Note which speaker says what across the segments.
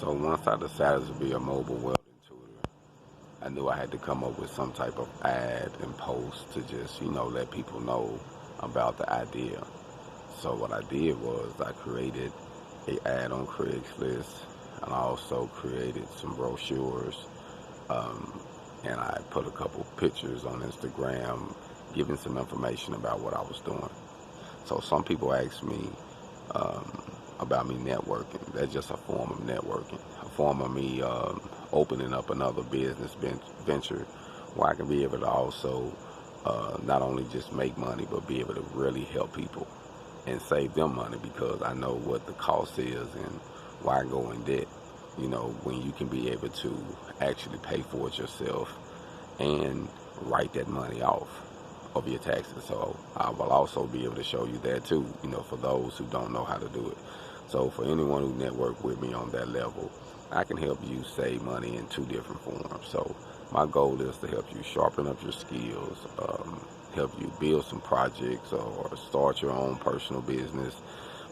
Speaker 1: So once I decided to be a mobile welding tutor, I knew I had to come up with some type of ad and post to just, let people know about the idea. So what I did was I created an ad on Craigslist, and I also created some brochures, um, and I put a couple pictures on Instagram giving some information about what I was doing. So some people ask me um, about me networking. That's just a form of networking, a form of me opening up another business venture where I can be able to also not only just make money, but be able to really help people and save them money, because I know what the cost is and why go in debt. When you can be able to actually pay for it yourself and write that money off of your taxes. So I will also be able to show you that too, for those who don't know how to do it. So for anyone who network with me on that level, I can help you save money in two different forms. So my goal is to help you sharpen up your skills, help you build some projects or start your own personal business.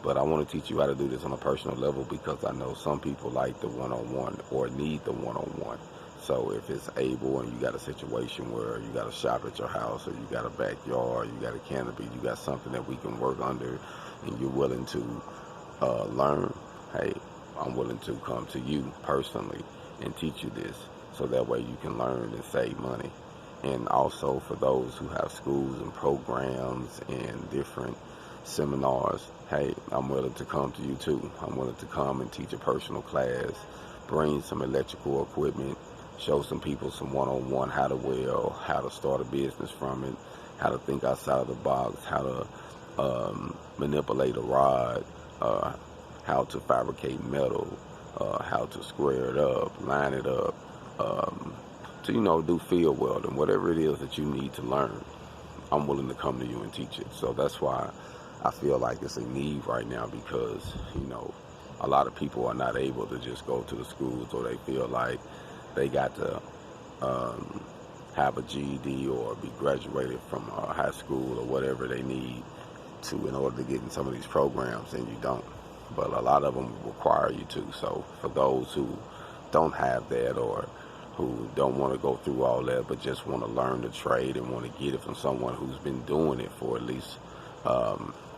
Speaker 1: But I want to teach you how to do this on a personal level, because I know some people like the one-on-one or need the one-on-one. So if it's able and you got a situation where you got a shop at your house, or you got a backyard, you got a canopy, you got something that we can work under, and you're willing to learn, hey, I'm willing to come to you personally and teach you this, so that way you can learn and save money. And also for those who have schools and programs and different seminars, hey, I'm willing to come to you too. I'm willing to come and teach a personal class, bring some electrical equipment, show some people some one-on-one how to weld, how to start a business from it, how to think outside of the box, how to manipulate a rod, how to fabricate metal, how to square it up, line it up, to do field welding, whatever it is that you need to learn. I'm willing to come to you and teach it. So that's why I feel like it's a need right now, because a lot of people are not able to just go to the schools, or they feel like they got to have a GED or be graduated from high school or whatever they need to in order to get in some of these programs, and you don't. But a lot of them require you to. So for those who don't have that, or who don't want to go through all that, but just want to learn the trade and want to get it from someone who's been doing it for at least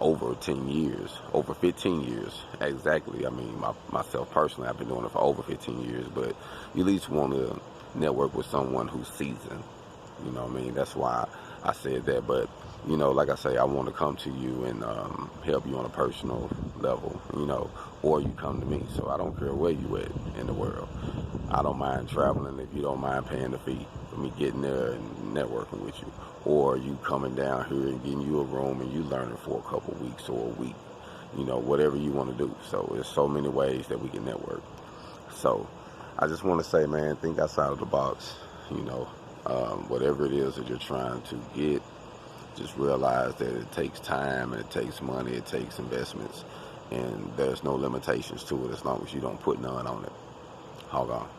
Speaker 1: over 10 years, over 15 years, exactly. I mean, myself personally, I've been doing it for over 15 years, but you at least want to network with someone who's seasoned. You know what I mean? That's why I said that. But, like I say, I want to come to you and help you on a personal level, or you come to me. So I don't care where you at in the world. I don't mind traveling if you don't mind paying the fee for me getting there and networking with you. Or you coming down here and getting you a room and you learning for a couple weeks or a week. Whatever you want to do. So there's so many ways that we can network. So I just want to say, man, think outside of the box. Whatever it is that you're trying to get, just realize that it takes time and it takes money, it takes investments, and there's no limitations to it as long as you don't put none on it. Hog on.